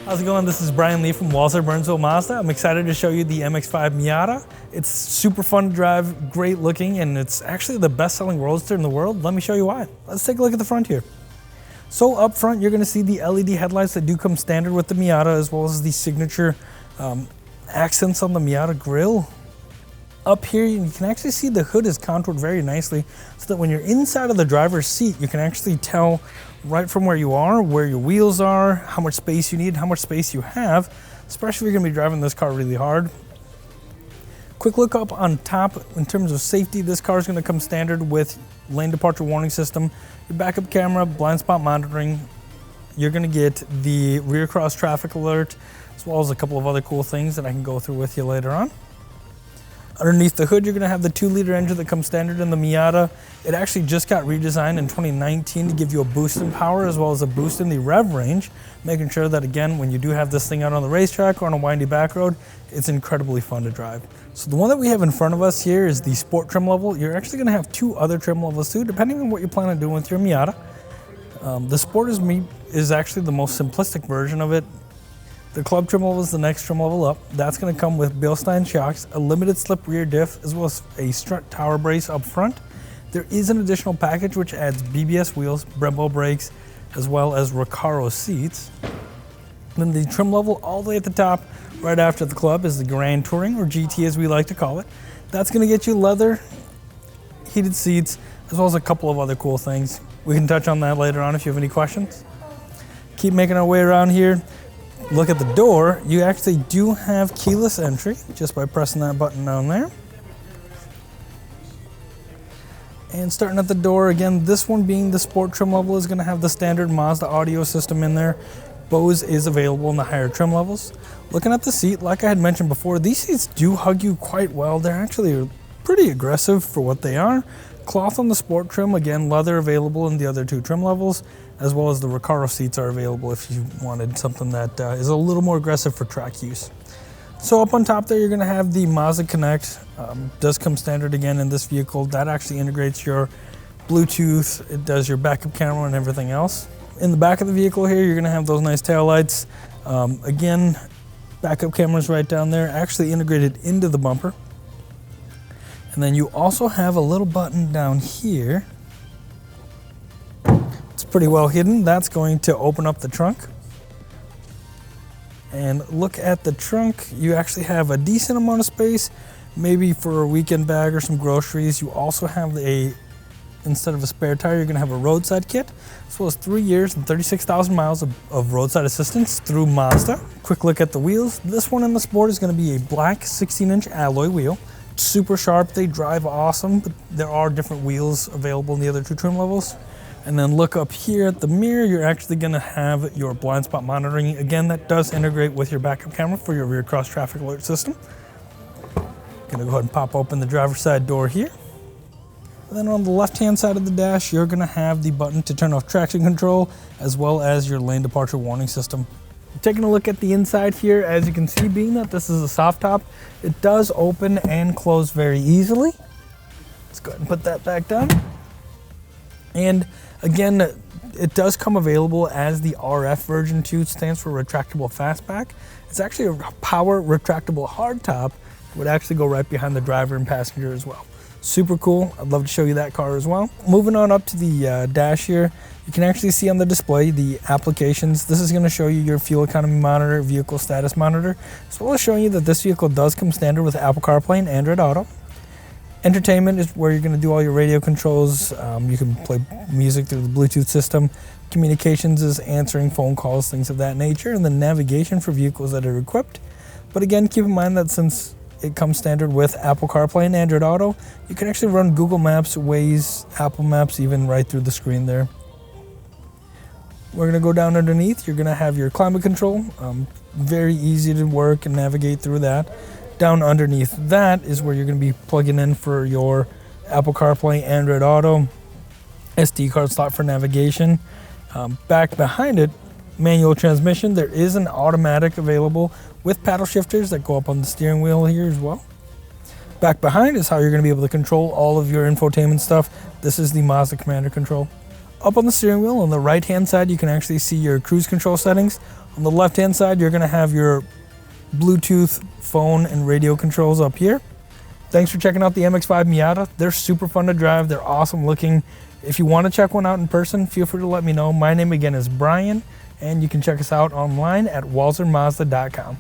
How's it going? This is Brian Lee from Walser Burnsville Mazda. I'm excited to show you the MX-5 Miata. It's super fun to drive, great looking, and it's actually the best-selling roadster in the world. Let me show you why. Let's take a look at the front here. So up front, you're going to see the LED headlights that do come standard with the Miata, as well as the signature accents on the Miata grille. Up here, you can actually see the hood is contoured very nicely, so that when you're inside of the driver's seat, you can actually tell right from where you are, where your wheels are, how much space you need, how much space you have, especially if you're going to be driving this car really hard. Quick look up on top in terms of safety. This car is going to come standard with lane departure warning system, your backup camera, blind spot monitoring. You're going to get the rear cross traffic alert, as well as a couple of other cool things that I can go through with you later on. Underneath the hood, you're going to have the 2-liter engine that comes standard in the Miata. It actually just got redesigned in 2019 to give you a boost in power as well as a boost in the rev range, making sure that, again, when you do have this thing out on the racetrack or on a windy back road, it's incredibly fun to drive. So the one that we have in front of us here is the Sport trim level. You're actually going to have 2 other trim levels too, depending on what you plan on doing with your Miata. The Sport is actually the most simplistic version of it. The Club trim level is the next trim level up. That's going to come with Bilstein shocks, a limited slip rear diff, as well as a strut tower brace up front. There is an additional package which adds BBS wheels, Brembo brakes, as well as Recaro seats. Then the trim level all the way at the top, right after the Club, is the Grand Touring, or GT as we like to call it. That's going to get you leather, heated seats, as well as a couple of other cool things. We can touch on that later on if you have any questions. Keep making our way around here. Look at the door. You actually do have keyless entry just by pressing that button down there. And starting at the door, again, this one being the Sport trim level is going to have the standard Mazda audio system in there. Bose is available in the higher trim levels. Looking at the seat, like I had mentioned before, these seats do hug you quite well. They're actually pretty aggressive for what they are. Cloth on the Sport trim, again, leather available in the other 2 trim levels, as well as the Recaro seats are available if you wanted something that is a little more aggressive for track use. So up on top there, you're going to have the Mazda Connect. Does come standard again in this vehicle. That actually integrates your Bluetooth. It does your backup camera and everything else. In the back of the vehicle here, you're going to have those nice taillights. Again, backup cameras right down there, actually integrated into the bumper. And then you also have a little button down here. It's pretty well hidden. That's going to open up the trunk. And look at the trunk. You actually have a decent amount of space, maybe for a weekend bag or some groceries. You also have instead of a spare tire, you're going to have a roadside kit, as well as 3 years and 36,000 miles of roadside assistance through Mazda. Quick look at the wheels. This one in the Sport is going to be a black 16-inch alloy wheel. Super sharp, they drive awesome, but there are different wheels available in the other 2 trim levels. And then look up here at the mirror, you're actually going to have your blind spot monitoring. Again, that does integrate with your backup camera for your rear cross traffic alert system. Going to go ahead and pop open the driver's side door here. And then on the left-hand side of the dash, you're going to have the button to turn off traction control, as well as your lane departure warning system. Taking a look at the inside here, as you can see, being that this is a soft top, it does open and close very easily. Let's go ahead and put that back down. And again, it does come available as the RF version 2, stands for retractable fastback. It's actually a power retractable hardtop. It would actually go right behind the driver and passenger as well. Super cool. I'd love to show you that car as well. Moving on up to the dash here, you can actually see on the display the applications. This is going to show you your fuel economy monitor, vehicle status monitor, as well as showing you that this vehicle does come standard with Apple CarPlay and Android Auto. Entertainment is where you're going to do all your radio controls. You can play music through the Bluetooth system. Communications is answering phone calls, things of that nature, and then navigation for vehicles that are equipped. But again, keep in mind that since it comes standard with Apple CarPlay and Android Auto, you can actually run Google Maps, Waze, Apple Maps, even right through the screen there. We're going to go down underneath. You're going to have your climate control. Very easy to work and navigate through that. Down underneath that is where you're going to be plugging in for your Apple CarPlay, Android Auto, SD card slot for navigation. Back behind it, manual transmission. There is an automatic available with paddle shifters that go up on the steering wheel here as well. Back behind is how you're going to be able to control all of your infotainment stuff. This is the Mazda Commander control. Up on the steering wheel, on the right-hand side, you can actually see your cruise control settings. On the left-hand side, you're going to have your Bluetooth phone and radio controls up here. Thanks for checking out the MX-5 Miata. They're super fun to drive. They're awesome looking. If you want to check one out in person, feel free to let me know. My name again is Brian, and you can check us out online at walsermazda.com.